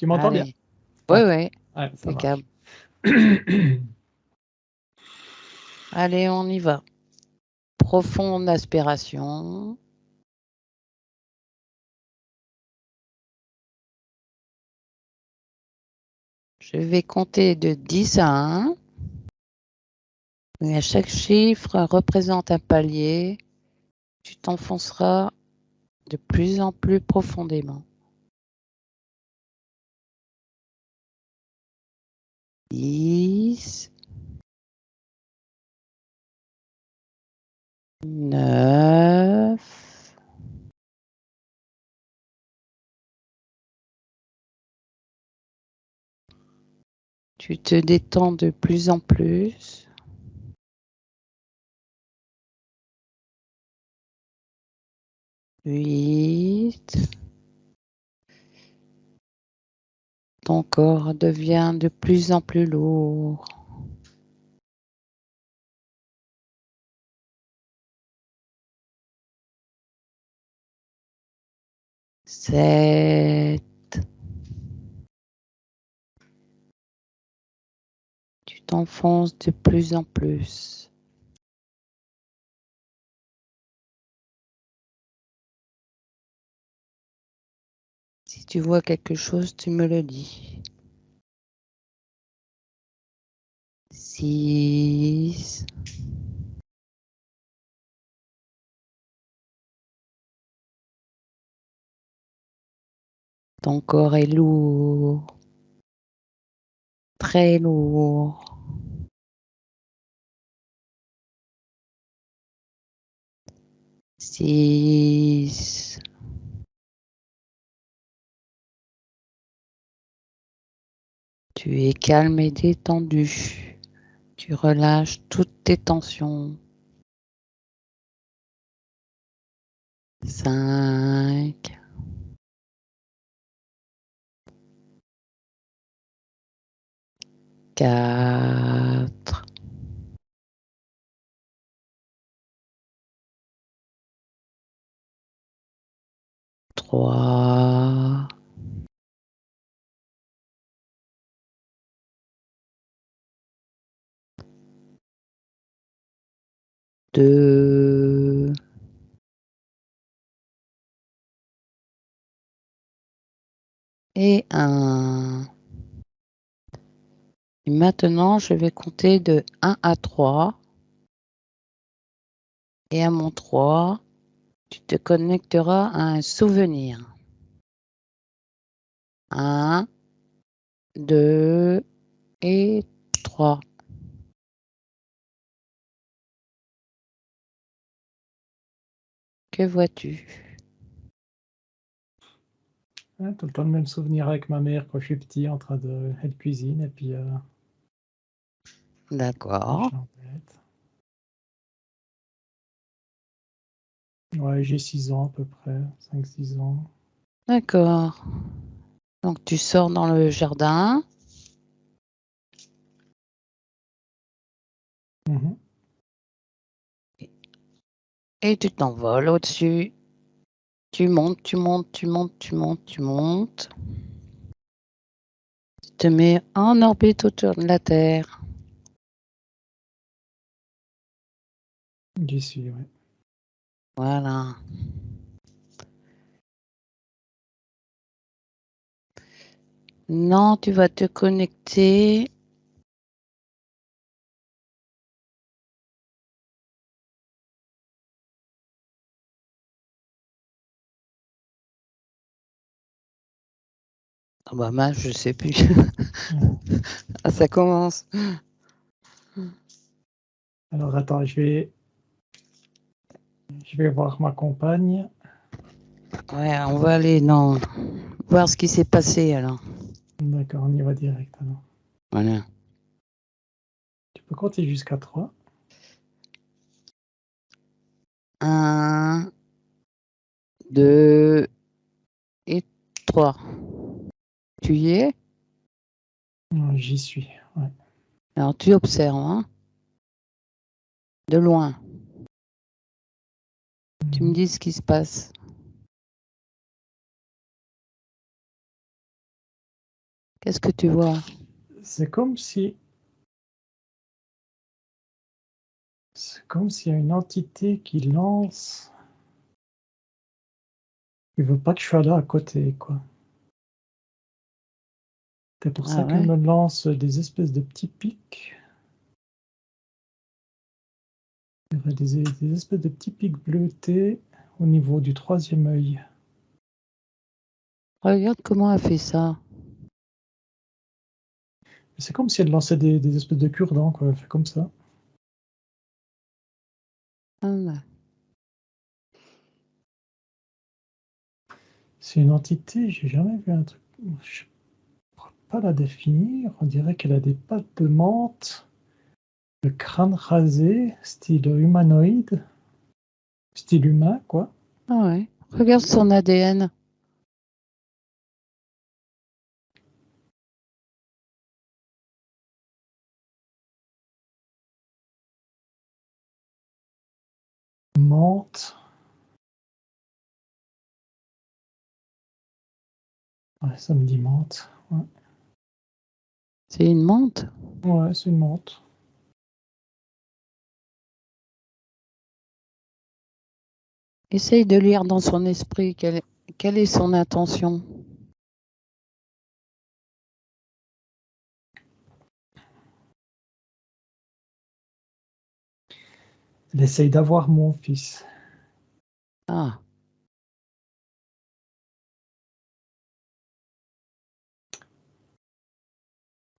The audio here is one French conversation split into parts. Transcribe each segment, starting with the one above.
Tu m'entends bien? Allez. Oui, oui. Ouais, ça Impeccable. marche. Allez, on y va. Profonde aspiration. Je vais compter de 10 à 1. Et à chaque chiffre représente un palier. Tu t'enfonceras de plus en plus profondément. 10, 9, 8. Tu te détends de plus en plus. 8. Ton corps devient de plus en plus lourd. 7. Tu t'enfonces de plus en plus. 6. Si tu vois quelque chose, tu me le dis. 6. Ton corps est lourd. Très lourd. 6. Tu es calme et détendu. Tu relâches toutes tes tensions. 5. 4. 3. 2. Et 1. Et maintenant, je vais compter de 1 à 3. Et à mon 3, tu te connecteras à un souvenir. 1, 2 et 3. Que vois-tu? Tout le temps le même souvenir avec ma mère quand je suis petit, en train de... Elle cuisine, et puis... D'accord. je l'embête. Ouais, j'ai 6 ans à peu près, 5-6 ans. D'accord. Donc, tu sors dans le jardin. Mhm. Et tu t'envoles au-dessus. Tu montes, tu montes, tu montes, tu montes, tu montes. Tu te mets en orbite autour de la Terre. J'y suis, ouais. Voilà. Non, tu vas te connecter. Ah bah mince, je sais plus. Ah, ça commence. Alors attends, je vais voir ma compagne. Ouais, on va aller voir ce qui s'est passé alors. D'accord, on y va direct alors. Voilà. Tu peux compter jusqu'à 3. 1, 2 et 3. Tu y es? J'y suis, ouais. Alors tu observes, hein, de loin. Tu me dis ce qui se passe. Qu'est-ce que tu vois? C'est comme si... C'est comme s'il y a une entité qui lance... Il veut pas que je sois là à côté, quoi. C'est pour ça Ah qu'elle ouais? me lance des espèces de petits pics. Il y aurait des espèces de petits pics bleutés au niveau du troisième œil. Regarde comment elle fait ça. C'est comme si elle lançait des espèces de cure-dents, quoi. Elle fait comme ça. Ah ouais. C'est une entité, j'ai jamais vu un truc. Je ne pourrais pas la définir. On dirait qu'elle a des pattes de menthe, le crâne rasé, style humanoïde, style humain, quoi. Ah ouais. Regarde son ADN. Menthe. Ouais, ça me dit menthe. Ouais, C'est une menthe. ouais, c'est une menthe. Essaye de lire dans son esprit quelle est son intention. Elle essaye d'avoir mon fils. Ah,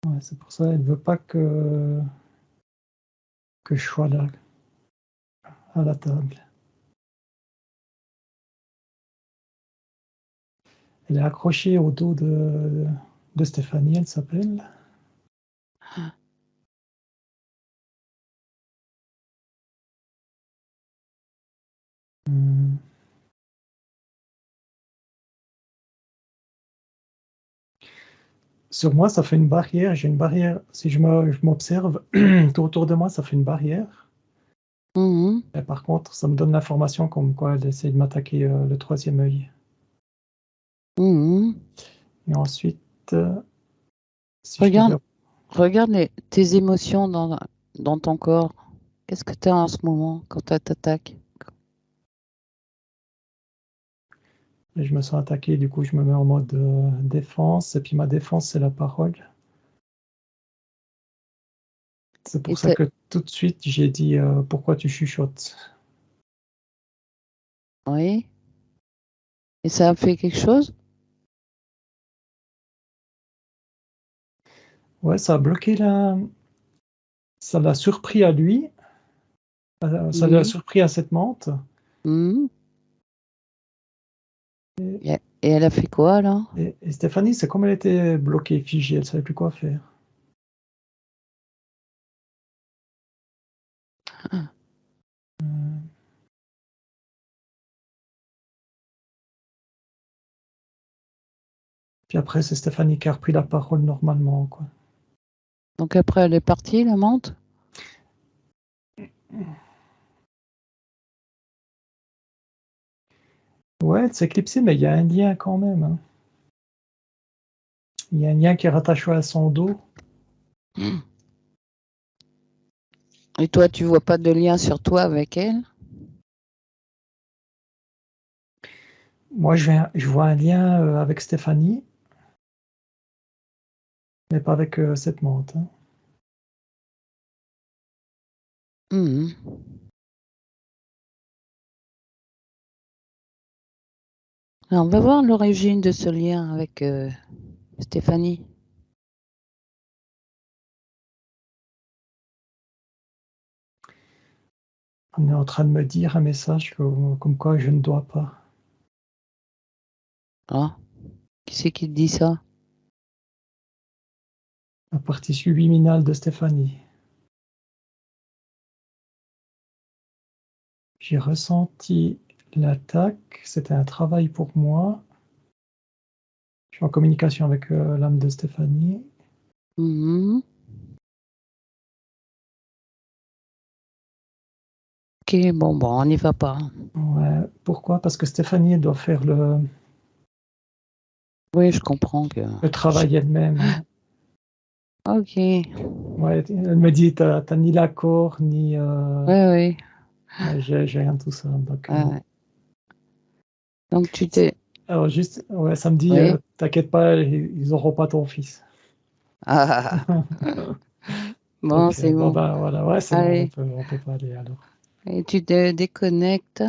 Ouais, c'est pour ça qu'elle veut pas que je sois là, à la table. Elle est accrochée au dos de Stéphanie, elle s'appelle. Hum. Sur moi, ça fait une barrière. J'ai une barrière. Si je m'observe, tout autour de moi, ça fait une barrière. mhm, Et par contre, ça me donne l'information comme quoi elle essaie de m'attaquer le troisième œil. mhm. Et ensuite, si je devais... Regarde, regarde tes émotions dans ton corps. Qu'est-ce que tu as en ce moment quand elle t'attaque? Je me sens attaqué, du coup, je me mets en mode défense. Et puis ma défense, c'est la parole. C'est Et pour ça que tout de suite, j'ai dit pourquoi tu chuchotes. oui. Et ça a fait quelque chose? Ouais, ça a bloqué la... Ça l'a surpris à lui. Ça l'a Mhm, surpris à cette menthe. mhm. Et, Et elle a fait quoi là? et Stéphanie, c'est comme elle était bloquée, figée, elle savait plus quoi faire. Puis après, c'est Stéphanie qui a repris la parole normalement, quoi. Donc après elle est partie, la menthe? Ouais, elle s'est éclipsée, mais il y a un lien quand même, hein. Il y a un lien qui est rattaché à son dos. Et toi, tu vois pas de lien sur toi avec elle? Moi, je vois un lien avec Stéphanie, mais pas avec cette menthe, hein. Mhm. Alors, on va voir l'origine de ce lien avec Stéphanie. On est en train de me dire un message comme quoi je ne dois pas. Ah, qui c'est qui te dit ça? La partie subliminale de Stéphanie. J'ai ressenti l'attaque, c'était un travail pour moi. Je suis en communication avec l'âme de Stéphanie. Mhm. Ok, bon, on n'y va pas. Ouais. Pourquoi? Parce que Stéphanie doit faire Oui, je comprends que. Le travail elle-même. Ok. Ouais, elle me dit, t'as ni l'accord, ni... Oui, ouais, j'ai rien de tout ça. Donc, oui. Donc tu t'es. alors juste, ouais, ça me dit, Oui. t'inquiète pas, ils n'auront pas ton fils. Ah, bon, Donc, c'est bon, bon. ben voilà, ouais, c'est bon, Allez. on peut pas aller alors. Et tu te déconnectes.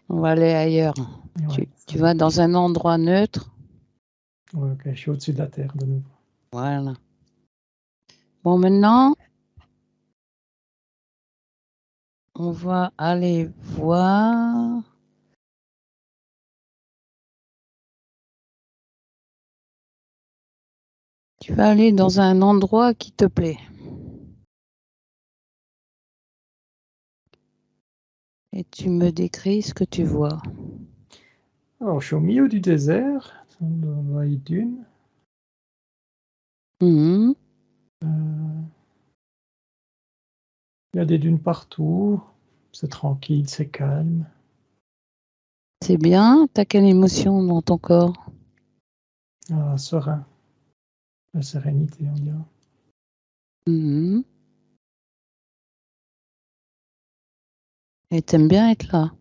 On va aller ailleurs. Ouais, ça Tu vas dans marche. un endroit neutre. Ouais, ok, je suis au-dessus de la terre de nouveau. Voilà. Bon, maintenant, on va aller voir. Tu vas aller dans un endroit qui te plaît. Et tu me décris ce que tu vois. Alors, je suis au milieu du désert, dans les dunes. Mhm. Il y a des dunes partout. C'est tranquille, c'est calme. C'est bien. T'as quelle émotion dans ton corps? Serein. La sérénité, on dirait. Mhm. Et t'aimes bien être là.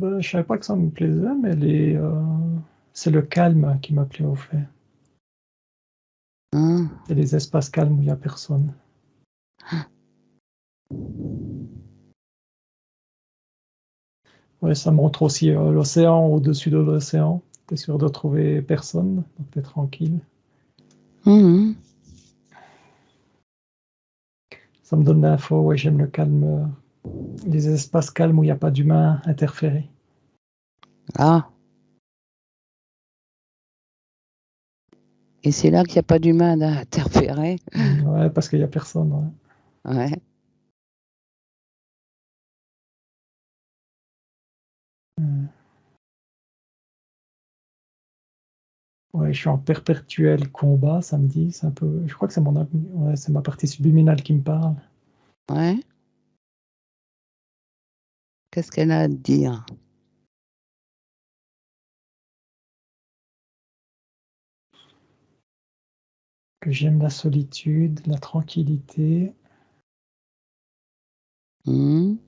Je savais pas que ça me plaisait, mais c'est le calme qui m'a plu au fait. Hein. C'est les espaces calmes où il n'y a personne. Ouais, ça montre aussi l'océan au-dessus de l'océan. T'es sûr de trouver personne, donc t'es tranquille. Mhm. Ça me donne l'info, ouais, j'aime le calme, les espaces calmes où il n'y a pas d'humain interféré. Ah. Et c'est là qu'il n'y a pas d'humain à interférer. Ouais, parce qu'il n'y a personne. Ouais. Ouais. Ouais, je suis en perpétuel combat, ça me dit. C'est un peu, je crois que ouais, c'est ma partie subliminale qui me parle. Ouais. Qu'est-ce qu'elle a à te dire? Que j'aime la solitude, la tranquillité. Mhm.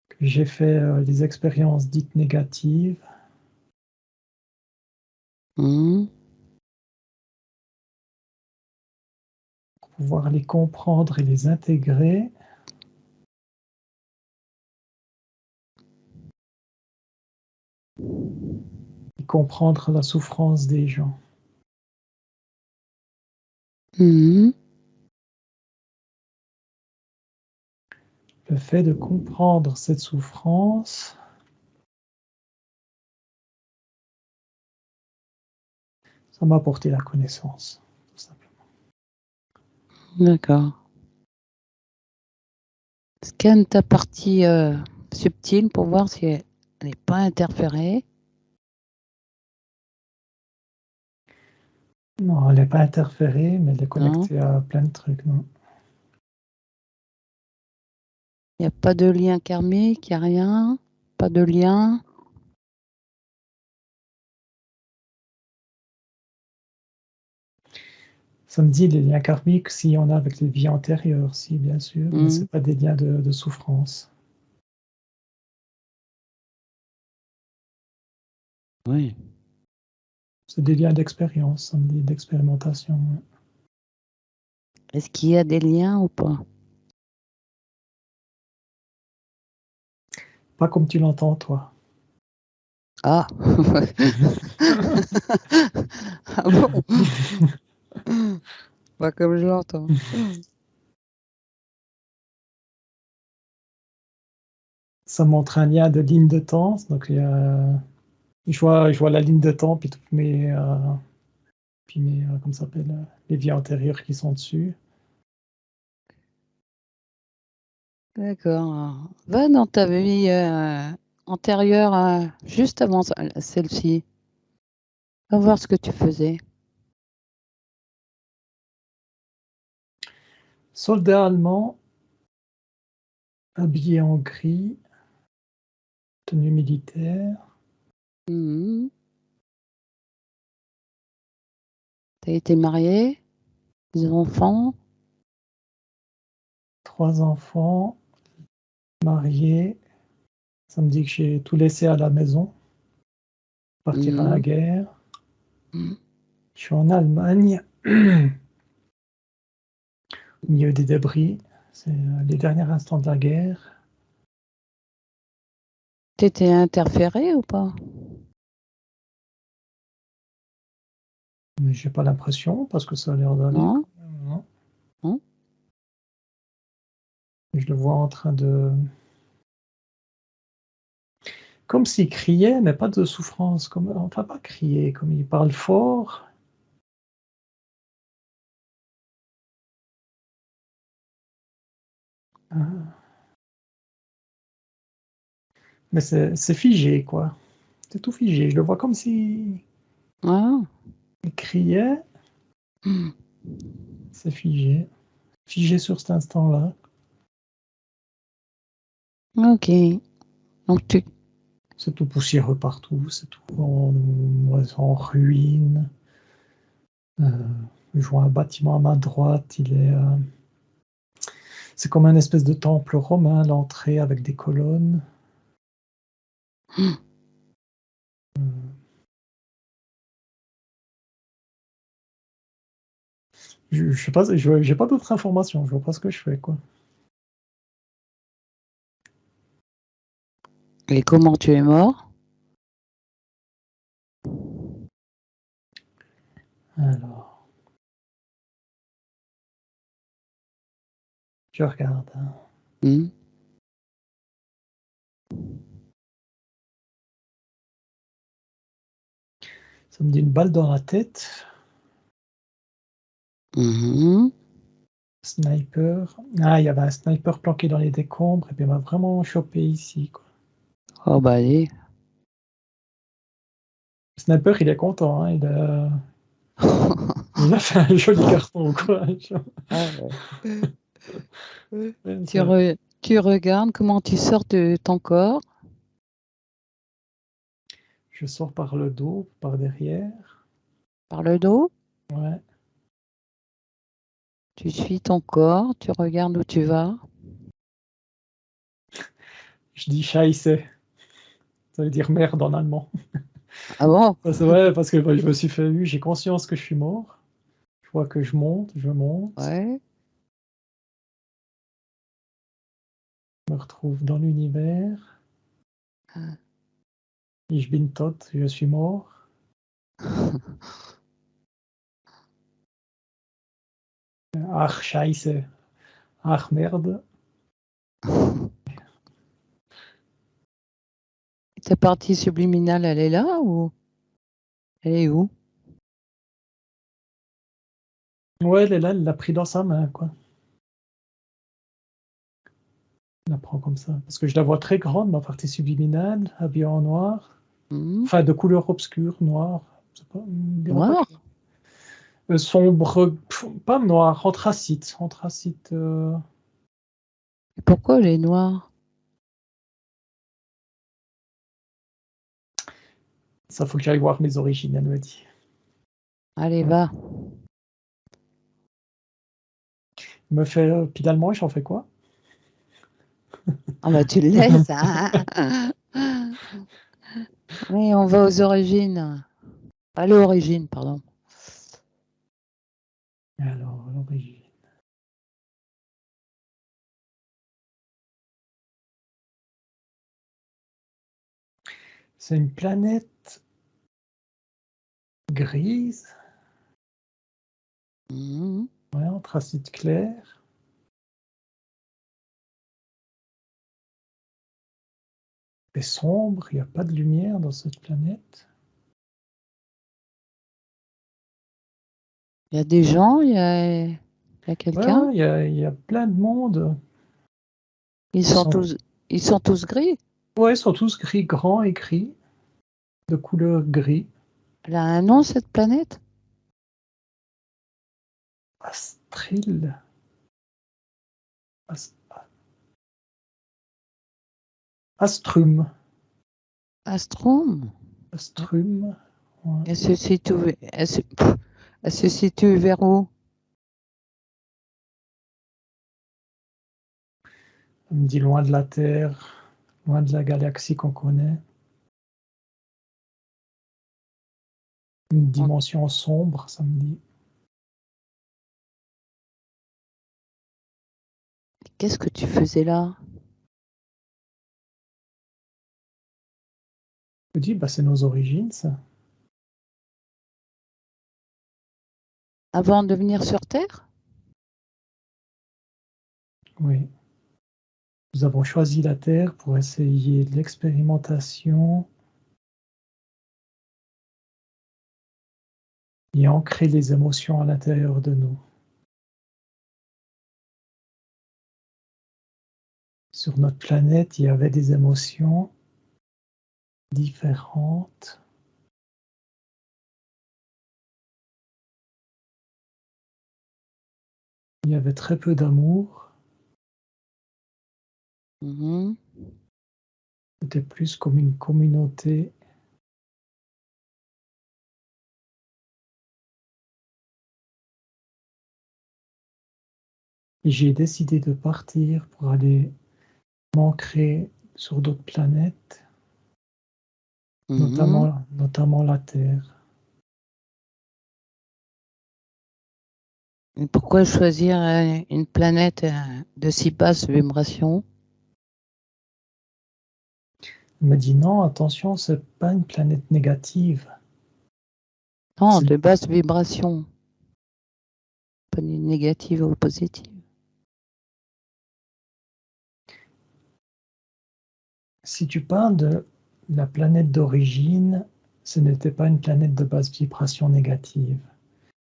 Que j'ai fait des expériences dites négatives. Mhm. Pour pouvoir les comprendre et les intégrer. Et comprendre la souffrance des gens. Mhm. Le fait de comprendre cette souffrance, ça m'a apporté la connaissance, tout simplement. D'accord. Scanne ta partie subtile pour voir si elle n'est pas interférée. Non, elle n'est pas interférée, mais elle est Non. connectée à plein de trucs, non. Il n'y a pas de lien karmique, il n'y a rien. Pas de lien. Ça me dit les liens karmiques, si on a avec les vies antérieures, si, bien sûr, mais Mhm. c'est pas des liens de souffrance. Oui. C'est des liens d'expérience, ça me dit d'expérimentation. Ouais. Est-ce qu'il y a des liens ou pas? Pas comme tu l'entends, toi. Ah. Ah bon? Pas comme je l'entends. Ça montre un lien de ligne de temps, donc je vois la ligne de temps, puis toutes comment ça s'appelle, les vies antérieures qui sont dessus. D'accord. Va dans ta vie antérieure, juste avant celle-ci. Va voir ce que tu faisais. Soldat allemand, habillé en gris, tenue militaire. Mhm. T'as été marié? Des enfants? 3 enfants, marié. Ça me dit que j'ai tout laissé à la maison, partir à la Mhm. guerre. Mhm. Je suis en Allemagne, au milieu des débris. C'est les derniers instants de la guerre. T'étais interféré ou pas? Mais j'ai pas l'impression, parce que ça a l'air d'aller Non? quand même, non. Non? Je le vois en train de... Comme s'il criait, mais pas de souffrance. Comme... Enfin, pas crier, comme il parle fort. Ah. Mais c'est figé, quoi. C'est tout figé. Je le vois comme s'il Ah. criait. Mhm. C'est figé. Figé sur cet instant-là. Ok. Donc tu... C'est tout poussiéreux partout. C'est tout en ruine. Je vois un bâtiment à ma droite. C'est comme un espèce de temple romain, l'entrée avec des colonnes. Mhm. Je sais pas, j'ai pas d'autres informations. Je vois pas ce que je fais, quoi. Et comment tu es mort? Alors, je regarde, hein. Mhm. Ça me dit une balle dans la tête. Mhm. Sniper. Ah, il y avait un sniper planqué dans les décombres et puis il m'a vraiment chopé ici, quoi. Oh bah allez. Le sniper, il est content, hein. Il a fait un joli carton, quoi. Ah ouais. Ouais, Tu, tu regardes comment tu sors de ton corps je sors par le dos, par derrière. par le dos. Ouais. Tu suis ton corps, tu regardes où tu vas. Je dis Scheiße. Ça veut dire merde en allemand. Ah bon? C'est vrai, parce que bah, je me suis fait j'ai conscience que je suis mort. Je vois que je monte, Ouais. je me retrouve dans l'univers. Ah. Ich bin tot, je suis mort. Ach, Scheiße. Ach, merde. Ta partie subliminale, elle est là ou elle est où? Ouais, elle est là, elle l'a pris dans sa main, quoi. Elle la prend comme ça. Parce que je la vois très grande, ma partie subliminale, habillée en noir. Mhm. Enfin, de couleur obscure, noir. Je sais pas, on dirait pas Noir? que... sombre, pas noir, anthracite. Anthracite. Et pourquoi elle est noire? Ça, faut que j'aille voir mes origines, elle me dit. Allez, va. Il me fait, finalement, j'en fais quoi? Ah bah tu le laisses, hein? Oui, on va aux origines. À l'origine, pardon. Alors, l'origine. C'est une planète grise, Mhm. ouais, anthracite clair. C'est sombre, il n'y a pas de lumière dans cette planète. Il y a des gens, il y a Ouais, quelqu'un. ouais, il y a plein de monde. Ils Ils sont sont, tous, ils sont tous gris. ouais, ils sont tous gris, grands et gris, de couleur gris. Elle a un nom, cette planète? Astril. As- Astrum. Astrum. Astrum. Ouais. Elle se situe, elle se situe vers où? On me dit loin de la Terre, loin de la galaxie qu'on connaît. Une dimension sombre, ça me dit. Qu'est-ce que tu faisais là? Je me dis, bah, c'est nos origines, ça. Avant de venir sur Terre? Oui. Nous avons choisi la Terre pour essayer de l'expérimentation et ancrer les émotions à l'intérieur de nous. Sur notre planète, il y avait des émotions différentes. Il y avait très peu d'amour. C'était plus comme une communauté. Et j'ai décidé de partir pour aller m'ancrer sur d'autres planètes, notamment la Terre. Et pourquoi choisir une planète de si basse vibration? Il m'a dit non, attention, c'est pas une planète négative. Non, de basse vibration. Pas ni négative ou positive. Si tu parles de la planète d'origine, ce n'était pas une planète de basse vibration négative.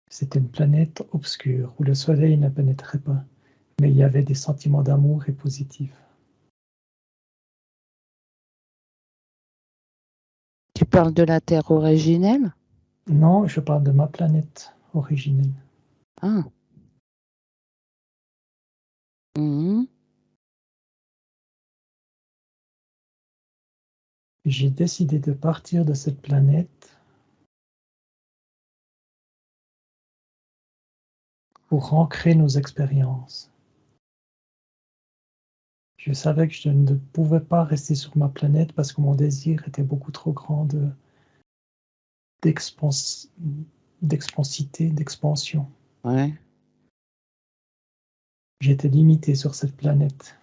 C'était une planète obscure où le soleil ne pénétrait pas, mais il y avait des sentiments d'amour et positifs. Tu parles de la Terre originelle? Non, je parle de ma planète originelle. Ah. J'ai décidé de partir de cette planète pour ancrer nos expériences. Je savais que je ne pouvais pas rester sur ma planète parce que mon désir était beaucoup trop grand d'expansion. Ouais. J'étais limité sur cette planète.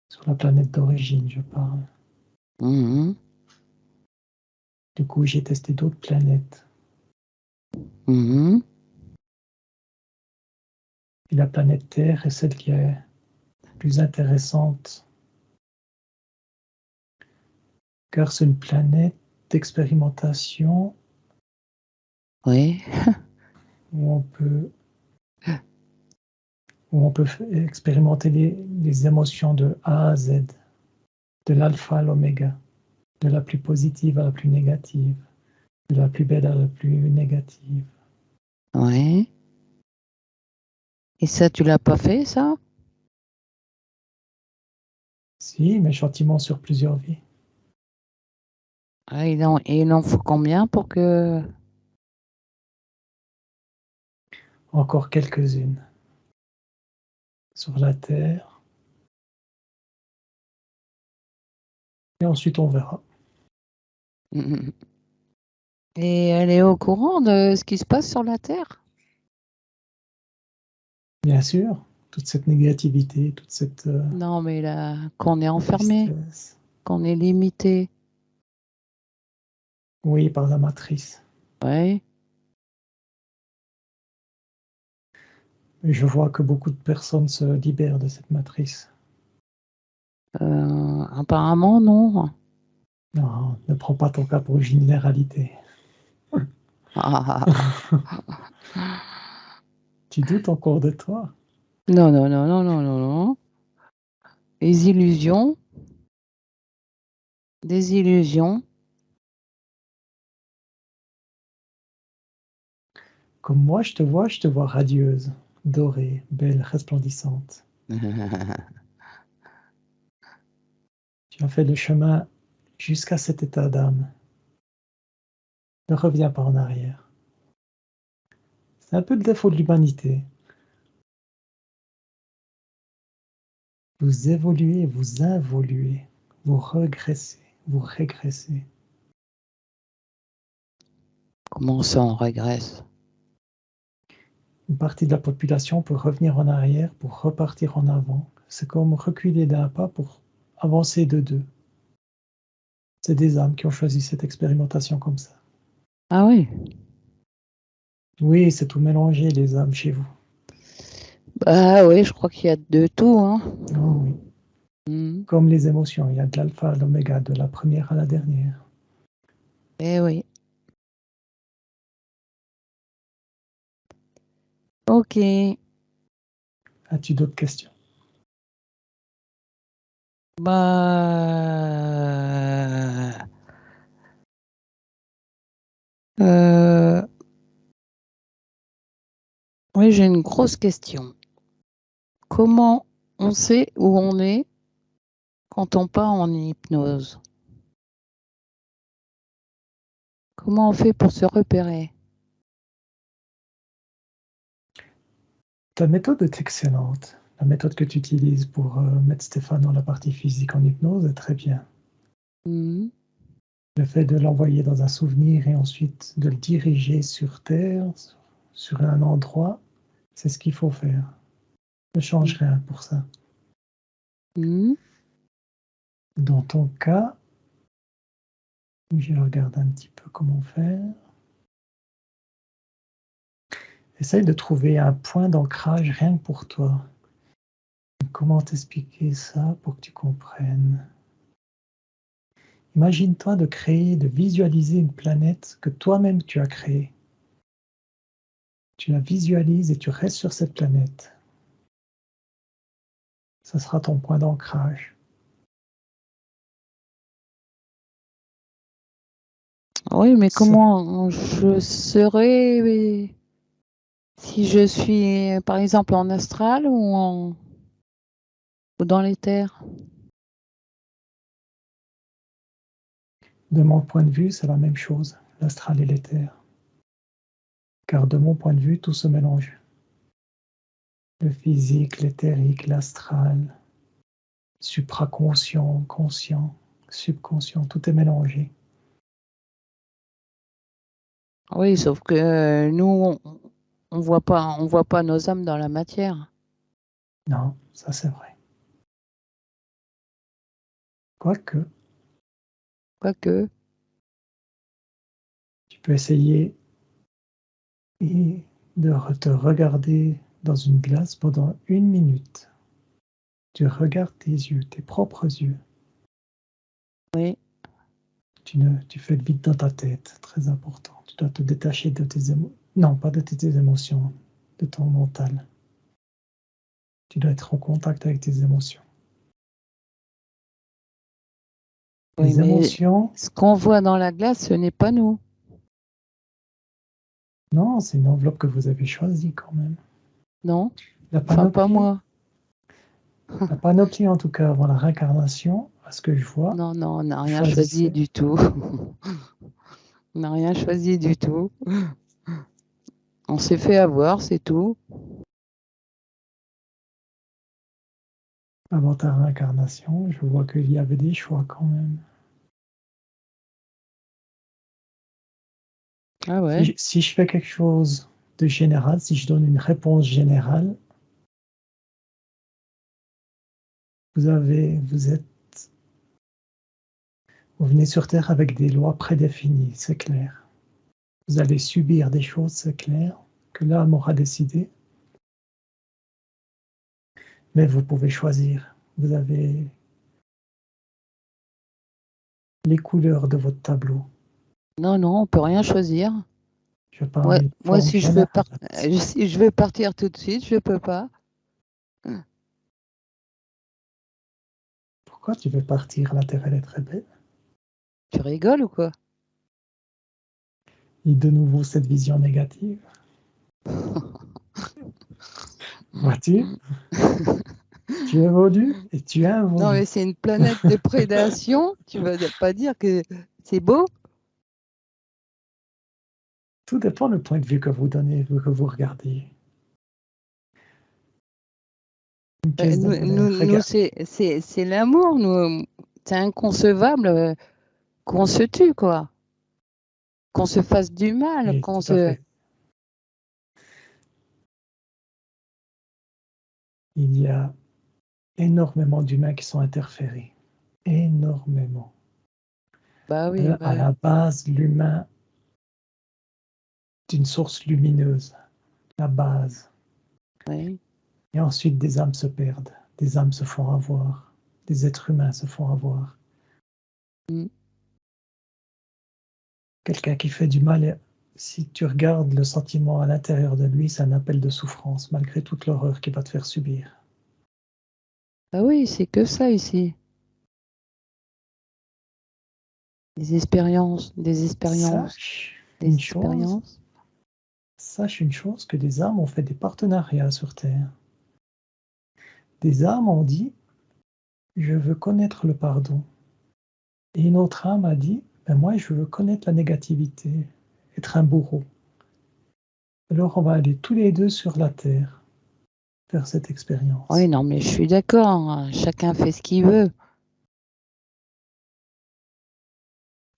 Sur la planète d'origine, je parle. Du coup, j'ai testé d'autres planètes. Et la planète Terre est celle qui est plus intéressante, car c'est une planète d'expérimentation Oui. où on peut expérimenter les émotions de A à Z, de l'alpha à l'oméga, de la plus positive à la plus négative, de la plus belle à la plus négative. Ouais. Et ça, tu l'as pas fait, ça? Si, mais gentiment sur plusieurs vies. Ah, il en faut combien pour que... Encore quelques-unes sur la Terre. Et ensuite, on verra. Et elle est au courant de ce qui se passe sur la Terre? Bien sûr, toute cette négativité, toute cette Non, mais là, qu'on est enfermé, tristesse. qu'on est limité. Oui, par la matrice. Ouais. Mais je vois que beaucoup de personnes se libèrent de cette matrice. Apparemment, non. Non, ne prends pas ton cas pour une généralité. Tu doutes encore de toi? Non, non, non, non, non, non, non. Les illusions, des illusions. Comme moi, je te vois radieuse, dorée, belle, resplendissante. Tu as fait le chemin jusqu'à cet état d'âme. Ne reviens pas en arrière. C'est un peu le défaut de l'humanité. Vous évoluez, vous involuez, vous regressez, vous régressez. Comment ça, on régresse? Une partie de la population peut revenir en arrière pour repartir en avant. C'est comme reculer d'un pas pour avancer de deux. C'est des âmes qui ont choisi cette expérimentation comme ça. Ah oui. Oui, c'est tout mélangé, les âmes chez vous. Bah oui, je crois qu'il y a de tout, hein. Oh oui. Comme les émotions, il y a de l'alpha à l'oméga, de la première à la dernière. Eh oui. Ok. As-tu d'autres questions? Bah. euh, Oui, j'ai une grosse question. Comment on sait où on est quand on part en hypnose? Comment on fait pour se repérer? Ta méthode est excellente. La méthode que tu utilises pour mettre Stéphane dans la partie physique en hypnose est très bien. Mhm. Le fait de l'envoyer dans un souvenir et ensuite de le diriger sur Terre, sur un endroit, c'est ce qu'il faut faire. Ne change rien pour ça. Mhm. Dans ton cas, je regarde un petit peu comment faire. Essaye de trouver un point d'ancrage rien que pour toi. Comment t'expliquer ça pour que tu comprennes? Imagine-toi de créer, de visualiser une planète que toi-même tu as créée. Tu la visualises et tu restes sur cette planète. Ça sera ton point d'ancrage. Oui, mais Ça- comment je serai si je suis, par exemple, en astral ou dans les terres? De mon point de vue, c'est la même chose, l'astral et l'éther. Car de mon point de vue, tout se mélange. Le physique, l'éthérique, l'astral, supraconscient, conscient, subconscient, tout est mélangé. Oui, sauf que nous, on voit pas nos âmes dans la matière. Non, ça c'est vrai. Quoique, Quoique. tu peux essayer de te regarder dans une glace pendant 1 minute. Tu regardes tes yeux, tes propres yeux. Oui. Tu fais le vide dans ta tête, très important. Tu dois te détacher de tes émotions. Non, pas de tes émotions, de ton mental. Tu dois être en contact avec tes émotions. Oui, Les mais émotions, ce qu'on voit dans la glace, ce n'est pas nous. non, c'est une enveloppe que vous avez choisie quand même. Non? La Enfin, pas panoplie, moi. la panoplie en tout cas avant la réincarnation, à ce que je vois, Non, non, on n'a vous rien choisi choisissez. du tout. On n'a rien choisi du tout. On s'est fait avoir, c'est tout. Avant ta réincarnation, je vois qu'il y avait des choix quand même. Ah ouais? Si je fais quelque chose de général, si je donne une réponse générale, vous venez sur Terre avec des lois prédéfinies, c'est clair. Vous allez subir des choses, c'est clair, que l'âme aura décidé, mais vous pouvez choisir. Vous avez les couleurs de votre tableau. Non, non, on peut rien choisir. Je parle d'une Moi, forme générale. si je veux partir tout de suite, je peux pas. Pourquoi tu veux partir? La Terre, elle est très belle. Tu rigoles ou quoi? Et de nouveau, cette vision négative. Vois-tu? Tu évolues et tu Non, involues. mais c'est une planète de prédation. Tu vas pas dire que c'est beau? Tout dépend du point de vue que vous donnez, que vous regardez. Une pièce de monnaie, Nous, regarde. c'est l'amour. Nous, c'est inconcevable qu'on se tue, quoi. Qu'on se fasse du mal, Oui, qu'on tout à se... fait. Il y a énormément d'humains qui sont interférés. Énormément. Bah oui, À bah la base, l'humain est une source lumineuse. La base. oui. Et ensuite, des âmes se perdent. Des âmes se font avoir. Des êtres humains se font avoir. Mm. Quelqu'un qui fait du mal, si tu regardes le sentiment à l'intérieur de lui, c'est un appel de souffrance, malgré toute l'horreur qu'il va te faire subir. Bah oui, c'est que ça ici. Des expériences, des expériences, Sache des une chose, expériences. sache une chose, que des âmes ont fait des partenariats sur Terre. Des âmes ont dit, je veux connaître le pardon. Et une autre âme a dit, ben moi je veux connaître la négativité, être un bourreau. Alors on va aller tous les deux sur la Terre, faire cette Oui, expérience. non, mais je suis d'accord, hein. Chacun fait ce qu'il veut.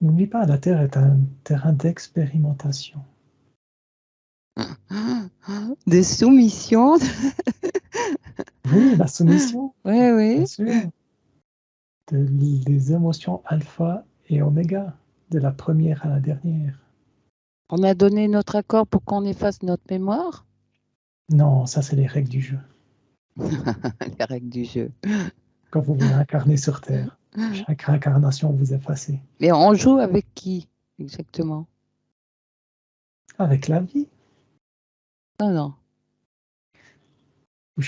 N'oublie pas, la Terre est un terrain d'expérimentation. De soumission. Oui, la soumission, Oui, bien oui. sûr, des émotions alpha et oméga, de la première à la dernière. On a donné notre accord pour qu'on efface notre mémoire. Non, ça c'est les règles du jeu. Les règles du jeu. Quand vous vous réincarnez sur Terre, chaque réincarnation vous effacez. Mais on joue avec qui exactement? Avec la vie, Non, non, vous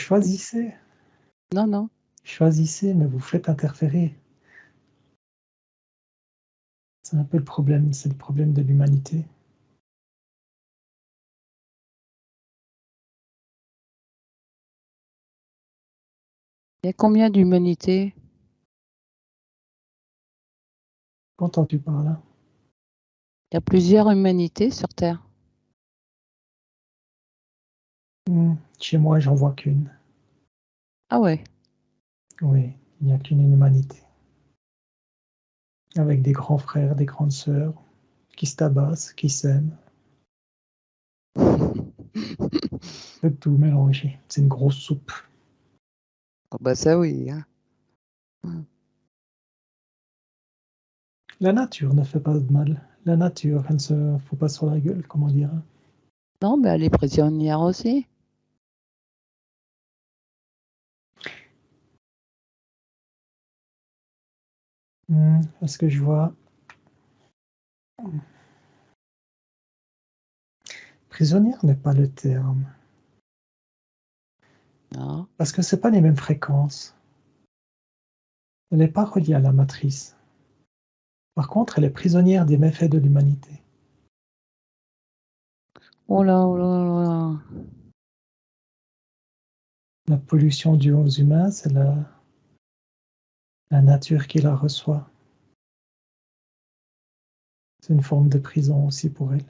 non, non. choisissez, mais vous faites interférer. C'est un peu le problème, c'est le problème de l'humanité. Il y a combien d'humanité? Qu'entends-tu par là? Il y a plusieurs humanités sur Terre. Chez moi, j'en vois qu'une. Ah ouais. Oui, il n'y a qu'une humanité. Avec des grands frères, des grandes sœurs, qui se tabassent, qui s'aiment. De tout mélangé. C'est une grosse soupe. Ah bah ça oui, hein. La nature ne fait pas de mal. La nature, elle ne se fout pas sur la gueule, comment dire. Non, mais elle est prisonnière aussi. Est-ce que je vois? Prisonnière n'est pas le terme. Non. Parce que c'est pas les mêmes fréquences. Elle n'est pas reliée à la matrice. Par contre, elle est prisonnière des méfaits de l'humanité. Oh là, oh là, oh là. La pollution due aux humains, c'est la nature qui la reçoit. C'est une forme de prison aussi pour elle.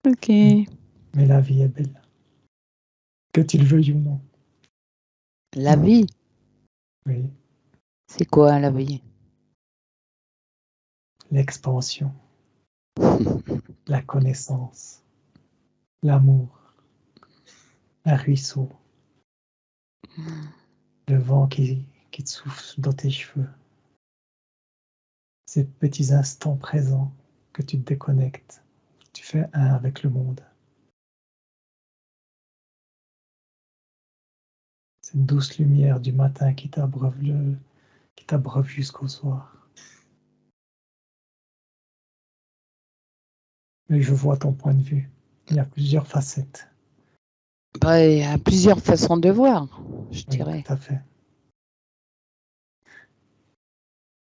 Ok. Mais la vie est belle. Que tu le veuilles ou non. La vie, Oui, c'est quoi la vie? l'expansion, la connaissance, l'amour, un ruisseau, le vent qui te souffle dans tes cheveux. Ces petits instants présents que tu te déconnectes. Tu fais un avec le monde. Cette douce lumière du matin qui t'abreuve jusqu'au soir. Mais je vois ton point de vue. Il y a plusieurs facettes. Bah, il y a plusieurs façons de voir, je Oui, dirais. tout à fait.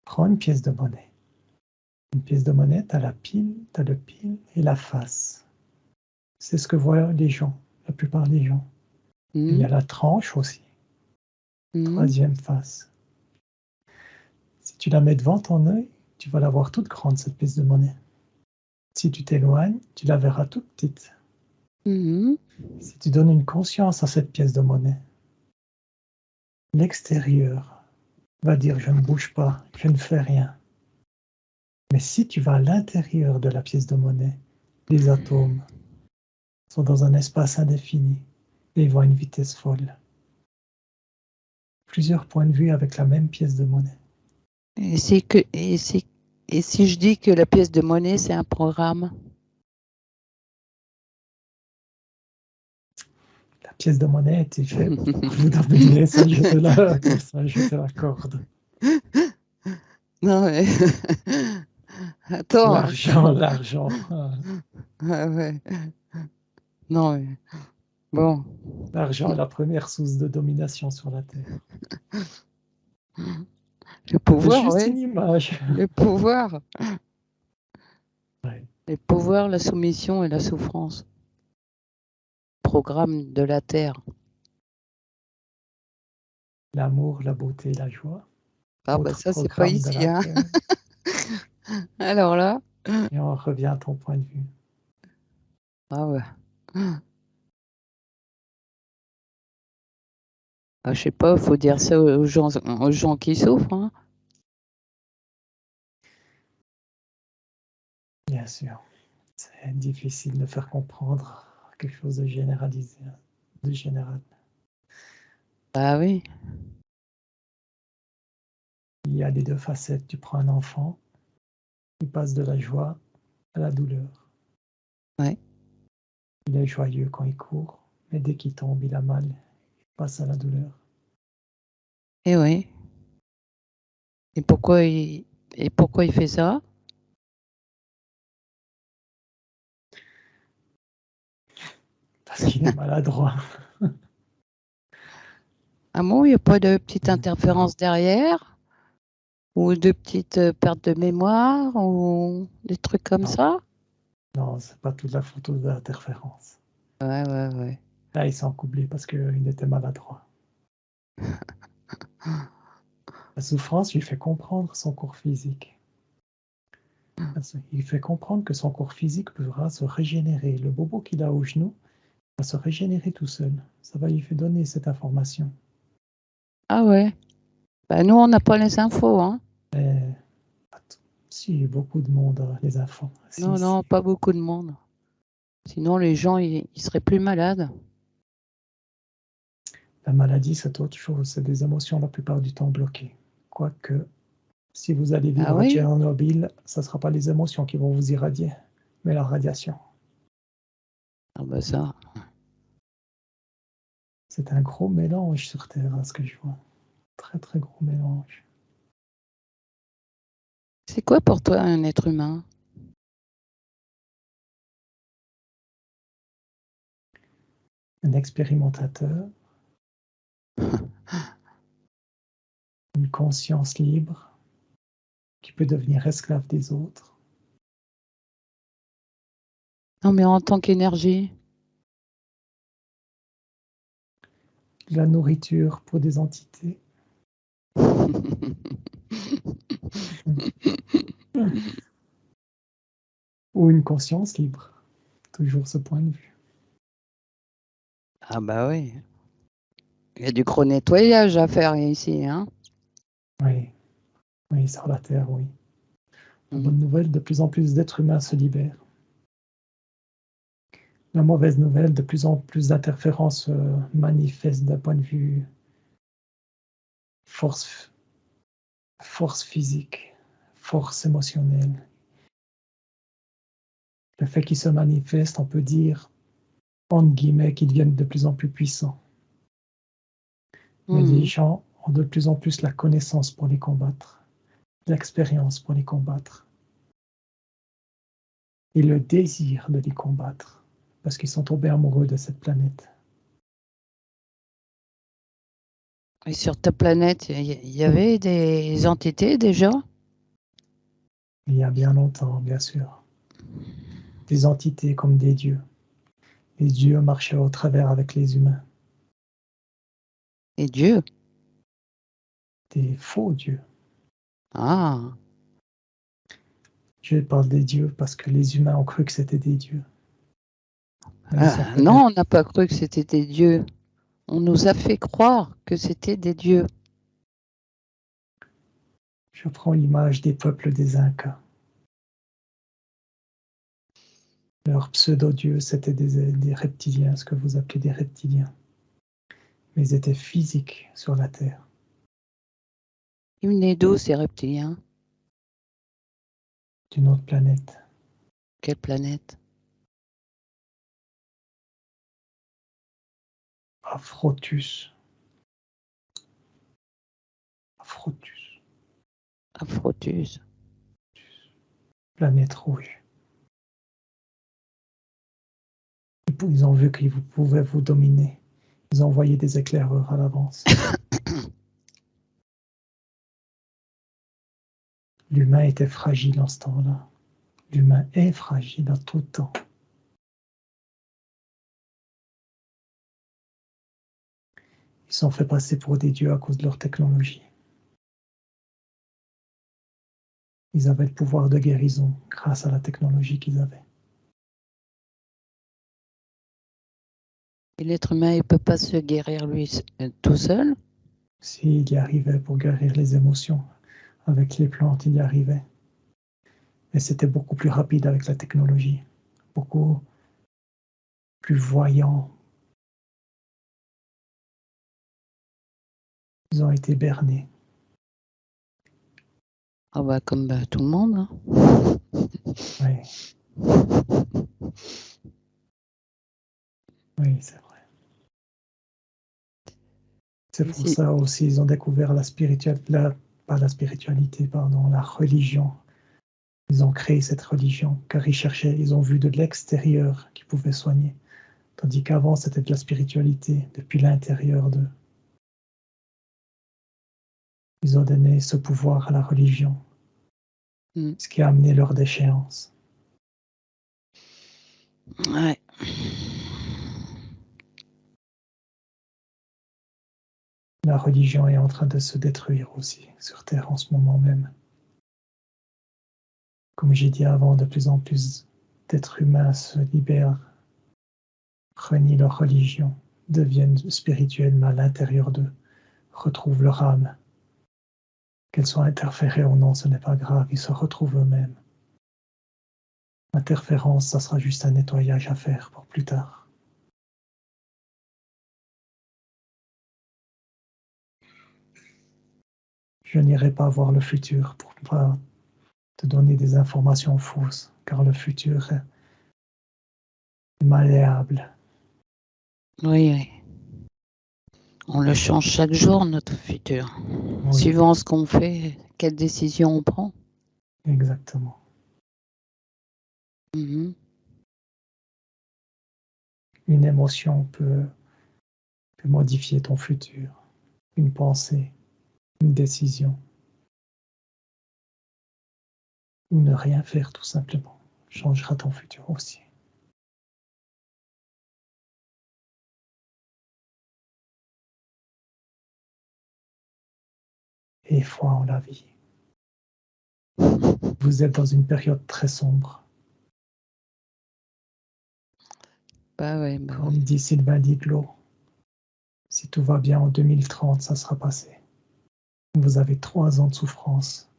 Prends une pièce de monnaie. Une pièce de monnaie, tu as la pile, tu as le pile et la face. C'est ce que voient les gens, la plupart des gens. Il y a la tranche aussi, troisième face. Si tu la mets devant ton œil, tu vas la voir toute grande, cette pièce de monnaie. Si tu t'éloignes, tu la verras toute petite. Si tu donnes une conscience à cette pièce de monnaie, l'extérieur va dire je ne bouge pas, je ne fais rien. Mais si tu vas à l'intérieur de la pièce de monnaie, les atomes sont dans un espace indéfini et ils vont à une vitesse folle. Plusieurs points de vue avec la même pièce de monnaie. Et si je dis que la pièce de monnaie, c'est un programme? La pièce de monnaie a été faite pour vous dominer, ça je te l'accorde. Non mais... Attends. L'argent. Ah ouais. Non mais... Bon. L'argent est la première source de domination sur la Terre. Le pouvoir, juste oui. une image. Le pouvoir. Ouais. Le pouvoir, la soumission et la souffrance. Programme de la Terre. L'amour, la beauté, la joie. Ah bah ça, c'est pas ici. Hein. Alors là... Et on revient à ton point de vue. Ah ouais. Ah, je sais pas, faut dire ça aux gens qui souffrent. Hein. Bien sûr. C'est difficile de faire comprendre quelque chose de généralisé, de général. Ah oui. Il y a les deux facettes. Tu prends un enfant, il passe de la joie à la douleur. Ouais. Il est joyeux quand il court, mais dès qu'il tombe, il a mal, il passe à la douleur. Et oui. Et pourquoi il fait ça? Parce qu'il est maladroit. Ah bon, il n'y a pas de petite interférence derrière? Ou de petites pertes de mémoire? Ou des trucs comme ça? Non, c'est pas toute la photo d'interférence. Ouais. Là, il s'est encoublé parce qu'il était maladroit. La souffrance lui fait comprendre son corps physique. Il fait comprendre que son corps physique pourra se régénérer. Le bobo qu'il a au genou va se régénérer tout seul. Ça va lui faire donner cette information. Ah ouais. Bah, nous, on n'a pas les infos. Hein. Mais, si, beaucoup de monde a les infos. Non, pas beaucoup de monde. Sinon, les gens, ils seraient plus malades. La maladie, c'est autre chose. C'est des émotions la plupart du temps bloquées. Quoique, si vous allez vivre à Tchernobyl, ce ne sera pas les émotions qui vont vous irradier, mais la radiation. Ah bah ça. C'est un gros mélange sur Terre, à ce que je vois. Très, très gros mélange. C'est quoi pour toi un être humain? Un expérimentateur, une conscience libre qui peut devenir esclave des autres. Non, mais en tant qu'énergie. La nourriture pour des entités. Ou une conscience libre. Toujours ce point de vue. Ah bah oui. Il y a du gros nettoyage à faire ici, hein? Oui, sur la Terre, oui. La bonne nouvelle, de plus en plus d'êtres humains se libèrent. La mauvaise nouvelle, de plus en plus d'interférences manifestent d'un point de vue force physique, force émotionnelle. Le fait qu'ils se manifestent, on peut dire, entre guillemets, qu'ils deviennent de plus en plus puissants. Mais les gens ont de plus en plus la connaissance pour les combattre, l'expérience pour les combattre, et le désir de les combattre, parce qu'ils sont tombés amoureux de cette planète. Et sur ta planète, il y avait des entités déjà? Il y a bien longtemps, bien sûr. Des entités comme des dieux. Les dieux marchaient au travers avec les humains. Et Dieu? Des faux dieux. Ah, Je parle des dieux parce que les humains ont cru que c'était des dieux. Mais ils ont non, peut-être... on n'a pas cru que c'était des dieux. On nous a fait croire que c'était des dieux. Je prends l'image des peuples des Incas. Leur pseudo-dieu, c'était des reptiliens, ce que vous appelez des reptiliens. Mais ils étaient physiques sur la Terre. Ils venaient d'où ces reptiliens? D'une autre planète. Quelle planète? Aphrotus. Aphrotus. Aphrotus. Planète rouge. Ils ont vu qu'ils pouvaient vous dominer. Ils ont envoyé des éclaireurs à l'avance. L'humain était fragile en ce temps-là. L'humain est fragile à tout temps. Ils sont fait passer pour des dieux à cause de leur technologie. Ils avaient le pouvoir de guérison grâce à la technologie qu'ils avaient. Et l'être humain, il ne peut pas se guérir lui tout seul? S'il y arrivait pour guérir les émotions, avec les plantes, il y arrivait. Mais c'était beaucoup plus rapide avec la technologie, beaucoup plus voyant. Ils ont été bernés. Ah bah comme tout le monde. Hein. Oui, oui, c'est vrai. C'est pour ça aussi ils ont découvert la spiritualité, pas la spiritualité, pardon, la religion. Ils ont créé cette religion car ils ont vu de l'extérieur qui pouvait soigner. Tandis qu'avant, c'était de la spiritualité depuis l'intérieur d'eux. Ils ont donné ce pouvoir à la religion, ce qui a amené leur déchéance. Ouais. La religion est en train de se détruire aussi sur Terre en ce moment même. Comme j'ai dit avant, de plus en plus d'êtres humains se libèrent, renient leur religion, deviennent spirituels, mais à l'intérieur d'eux, retrouvent leur âme. Qu'elles soient interférées ou non, ce n'est pas grave, ils se retrouvent eux-mêmes. L'interférence, ça sera juste un nettoyage à faire pour plus tard. Je n'irai pas voir le futur pour ne pas te donner des informations fausses, car le futur est malléable. Oui, oui. On le change chaque jour, notre futur. Oui. Suivant ce qu'on fait, quelle décision on prend. Exactement. Mm-hmm. Une émotion peut modifier ton futur. Une pensée, une décision. Ou ne rien faire tout simplement changera ton futur aussi. Et foi en la vie. Vous êtes dans une période très sombre. Comme dit Sylvain Didlot, si tout va bien en 2030, ça sera passé. Vous avez 3 ans de souffrance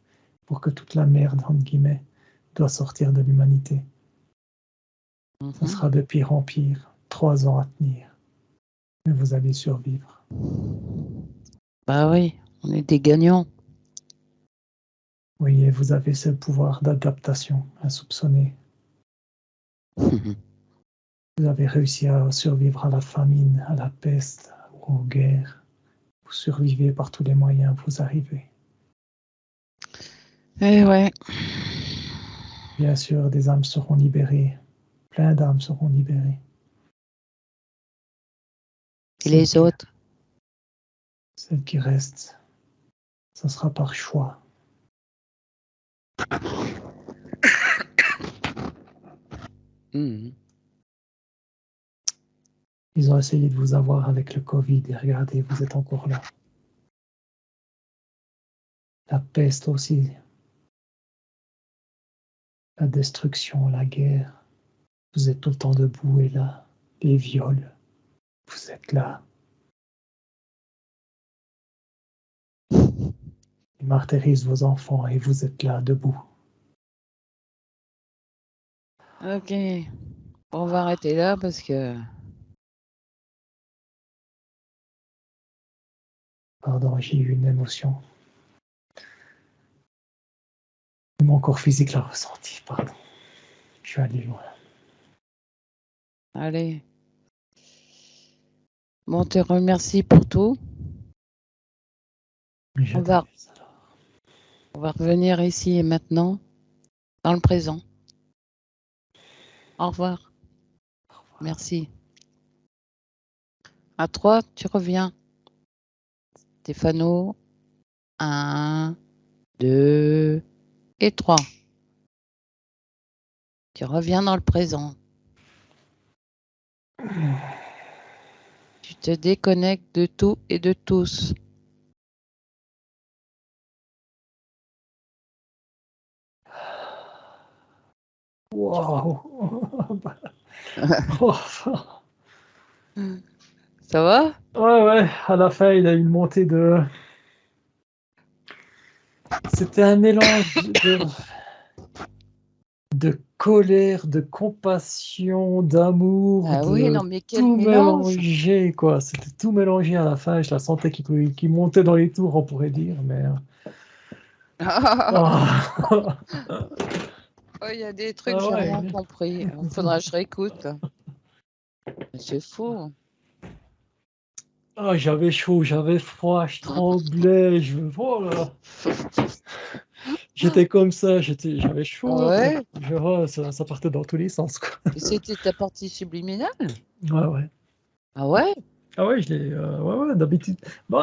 pour que toute la merde, entre guillemets, doit sortir de l'humanité. Ça sera de pire en pire, 3 ans à tenir. Mais vous allez survivre. Bah oui, on est des gagnants. Oui, et vous avez ce pouvoir d'adaptation insoupçonné. Vous avez réussi à survivre à la famine, à la peste, aux guerres. Vous survivez par tous les moyens, vous arrivez. Eh ouais. Bien sûr, des âmes seront libérées. Plein d'âmes seront libérées. Et les autres? Celles qui restent, ça sera par choix. Mhm. Ils ont essayé de vous avoir avec le Covid et regardez, vous êtes encore là. La peste aussi, la destruction, la guerre. Vous êtes tout le temps debout et là. Les viols, vous êtes là. Ils martyrisent vos enfants et vous êtes là, debout. Ok. On va arrêter là parce que. Pardon, j'ai eu une émotion. Mon corps physique l'a ressenti, pardon. Je suis allé loin. Allez. Bon, on te remercie pour tout. Je On va, t'abaisse alors. on va revenir ici et maintenant, dans le présent. Au revoir. Au revoir. Merci. À 3, tu reviens. Stéphano. 1, 2 et 3. Tu reviens dans le présent. Tu te déconnectes de tout et de tous. Waouh. Oh, Ça va? ouais, à la fin, il a une montée de... C'était un mélange de colère, de compassion, d'amour, Ah oui, de non, mais quel tout mélange! mélangé, quoi. C'était tout mélangé à la fin. Je la sentais qui montait dans les tours, on pourrait dire, mais... Oh. Oh, il y a des trucs, Ah j'ai ouais. rien compris. Il faudra que je réécoute. C'est fou. Ah, j'avais chaud, j'avais froid, je tremblais, oh là là. J'étais comme ça, j'avais Ah chaud. ouais? Ça partait dans tous les sens, quoi. Et c'était ta partie subliminale? Ouais, ouais. Ah ouais? Ah ouais, ouais, d'habitude. Bon,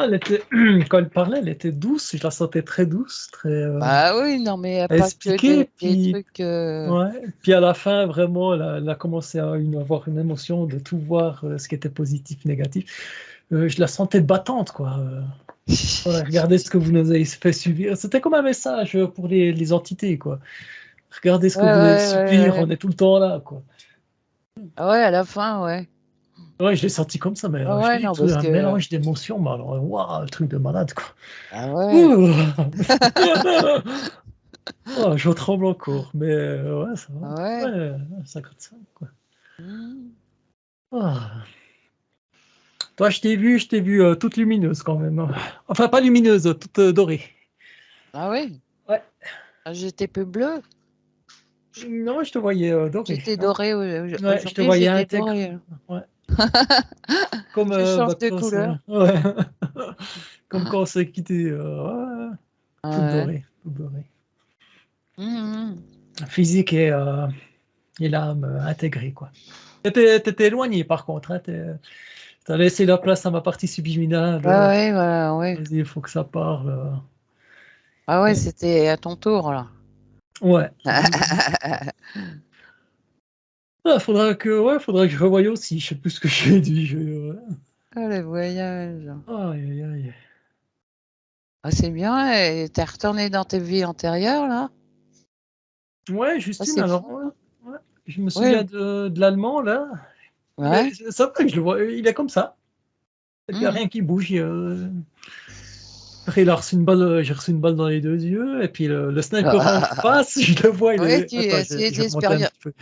quand elle parlait, elle était douce, je la sentais très douce, très Ah oui, non, mais à pas que des, expliquer. des Puis, trucs. ouais. Puis à la fin, vraiment, elle a commencé à avoir une émotion de tout voir, ce qui était positif, négatif. Je la sentais battante, quoi. Voilà, regardez ce que vous nous avez fait subir. C'était comme un message pour les entités, quoi. Regardez ce Ouais, que vous avez ouais, subir, ouais, on est tout le temps là, quoi. ouais. Ouais, à la fin, ouais. Ouais, je l'ai senti comme ça, mais Ah je te ouais, dis, non, tout parce un que. mélange d'émotions, mais alors, waouh, le truc de malade, quoi. Ah ouais. Ouh. Oh, je tremble encore, mais ouais, ça va. Ah ouais. Ouais, 55, quoi. Hmm. Ah. Toi, je t'ai vu toute lumineuse quand même, hein. Enfin, pas lumineuse, toute dorée. Ah ouais. Ouais. Ah, j'étais peu bleue. Non, je te voyais dorée, J'étais hein. dorée. Ouais, je te Aujourd'hui, voyais j'étais intègre. dorée. Ouais. Comme Je change de quand couleur. ouais. Comme quand on s'est quitté, ouais, Ah toute ouais. dorée, toute dorée. Mhm. Physique et l'âme intégrée, quoi. T'étais éloigné par contre, hein, t'as laissé la place à ma partie subliminale. Ah ouais, voilà, ouais. Vas-y, il faut que ça parle. Ah ouais, c'était à ton tour, là. Ouais. Faudra que je revoie aussi. Je sais plus ce que j'ai dit. Ah, les voyages. Aïe, aïe, aïe. Ah, c'est bien. Et t'es retourné dans tes vies antérieures, là? Ouais, Ah, Justine, c'est alors, fou. ouais. Je me Ouais, souviens de l'allemand, là. Mais ouais. c'est vrai que je le vois, il est comme ça. Il n'y a Mhm. rien qui bouge. Après, il a reçu une balle, j'ai reçu une balle dans les deux yeux, et puis le sniper en face, je le vois, il Ouais, est. Attends, c'est je des vais remonter un expériences, petit peu.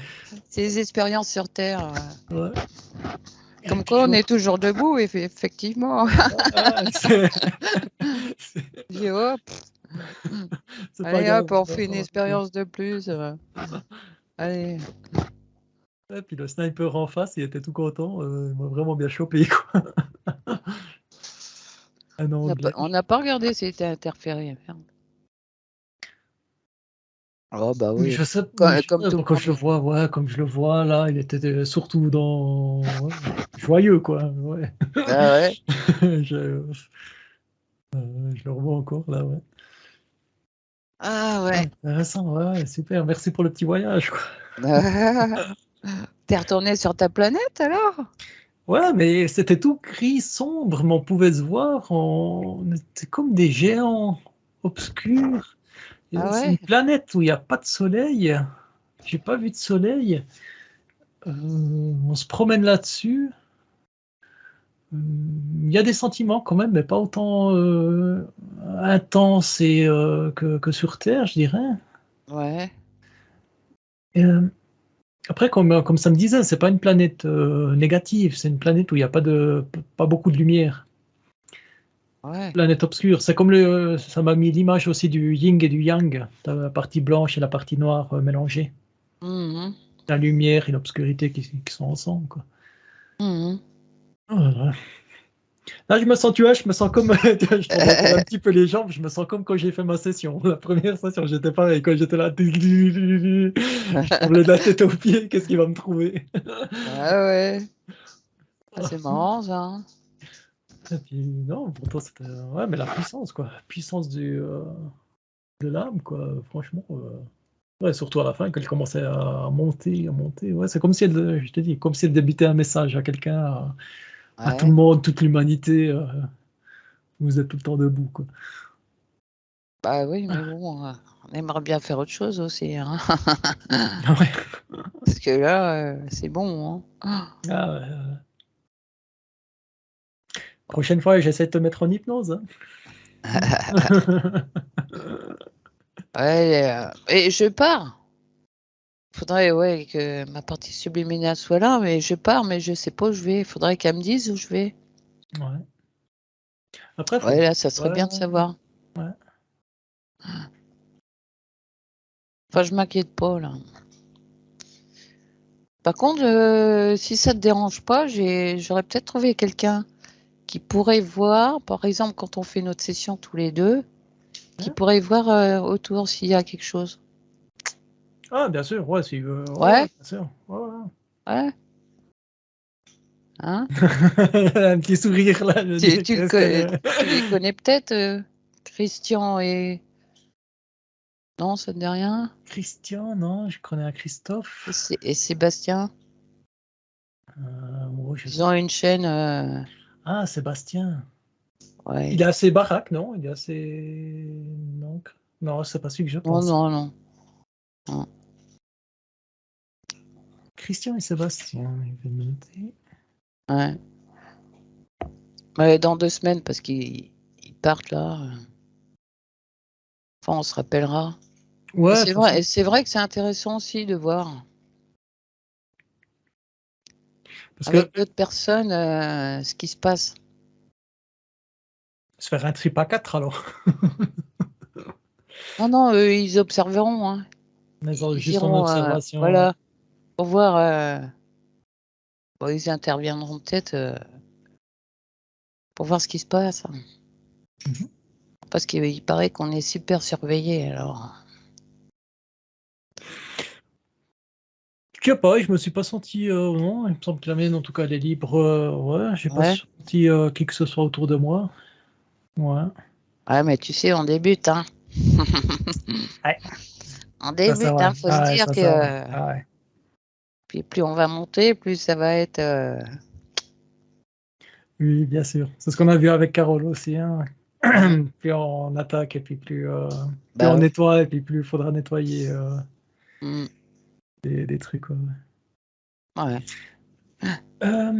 c'est des expériences sur Terre. Ouais. Et Comme puis quoi, je on vois. est toujours debout, effectivement. Ah, J'ai hop, c'est pas allez grave. hop, on fait une expérience de plus. Allez. Et puis le sniper en face, il était tout content. Il m'a vraiment bien chopé, quoi. Un anglais. On n'a pas regardé si c'était interféré. Merde. Oh bah oui, Je sais, comme tout le quand je le monde. vois, ouais, comme je le vois là, il était surtout ouais, joyeux, quoi. Ouais. Ah ouais. je, je le revois encore là, ouais. Ah Ah, ouais. intéressant, ouais, super. Merci pour le petit voyage, quoi. T'es retourné sur ta planète alors? Ouais, mais c'était tout gris, sombre, mais on pouvait se voir. On était comme des géants obscurs. Ah C'est une ouais? planète où il n'y a pas de soleil. J'ai pas vu de soleil. On se promène là-dessus. Il y a des sentiments quand même, mais pas autant intenses que sur Terre, je dirais. Ouais. Et, après, comme ça me disait, c'est pas une planète négative, c'est une planète où il n'y a pas beaucoup de lumière. Ouais. Planète obscure. C'est comme ça m'a mis l'image aussi du yin et du yang, la partie blanche et la partie noire mélangées. Mhm. La lumière et l'obscurité qui sont ensemble, quoi. Mhm. Voilà. Là, je me sens, tu vois, je me sens comme, tu vois, je t'en un petit peu les jambes, je me sens comme quand j'ai fait ma session. La première session, j'étais pareil, quand j'étais là, je tremblais de la tête aux pieds, qu'est-ce qu'il va me trouver? Ah ouais. Ah, c'est marrant ça. Hein. Et puis, non, pourtant, c'était, ouais, mais la puissance, quoi. La puissance de l'âme, quoi. Franchement, ouais, surtout à la fin, quand elle commençait à monter, à monter. Ouais, c'est comme si elle, je te dis, comme si elle débitait un message à quelqu'un, à tout Ouais. le monde, toute l'humanité. Vous êtes tout le temps debout, quoi. Bah oui, mais bon, on aimerait bien faire autre chose aussi. Hein. Ouais. Parce que là, c'est bon. Hein. Ah, ouais, ouais. Prochaine fois, j'essaie de te mettre en hypnose. Hein. Ouais, et je pars. Faudrait, ouais, que ma partie subliminale soit là, mais je pars, mais je sais pas où je vais. Faudrait qu'elle me dise où je vais. Ouais. Après, faut. Ouais, là, ça serait Ouais, bien de savoir. ouais. Enfin, je m'inquiète pas, là. Par contre, si ça te dérange pas, j'aurais peut-être trouvé quelqu'un qui pourrait voir, par exemple, quand on fait notre session tous les deux, qui Ouais. pourrait voir autour s'il y a quelque chose. Ah, bien sûr, ouais, s'il veut. Ouais, ouais, Ouais, bien sûr. Ouais, ouais. ouais. Hein? Un petit sourire là, je dis, qu'est-ce que. Tu les connais peut-être, Christian et... Non, ça ne dit rien? Christian, non, je connais un Christophe. Et Sébastien? Ouais, je Ils sais. ont une chaîne... Ah, Sébastien. ouais. Il est assez baraque, non? Il est assez. Non, non, c'est pas celui que je Non, pense. non, non. Non. Christian et Sébastien, il va noter. Ouais. Ouais, dans 2 semaines, parce qu'ils partent là. Enfin, on se rappellera. Et Ouais, de toute façon. c'est vrai que c'est intéressant aussi de voir Parce que avec d'autres personnes ce qui se passe. se faire un trip à 4 alors. Non, non, eux, ils observeront. Hein. Mais Ils juste en iront, observation. voilà, pour voir. Bon, ils interviendront peut-être pour voir ce qui se passe. Hein. Mhm. Parce qu'il paraît qu'on est super surveillé. Alors, Je sais pas, je me suis pas senti. Non, il me semble que la mienne, en tout cas, elle est libre. Ouais, j'ai pas ouais. senti qui que ce soit autour de moi. Ouais. Ouais, mais tu sais, on débute. Hein. Ouais, On ça c'est débute. vrai. Hein. Faut se Ah ouais, dire ça que c'est vrai. Ah ouais. puis plus on va monter, plus ça va être. Oui, bien sûr. C'est ce qu'on a vu avec Carole aussi. Hein. Mm. Plus on attaque et puis plus Bah on ouais. nettoie et puis plus il faudra nettoyer Mm. des trucs. Ouais. Ouais. Euh,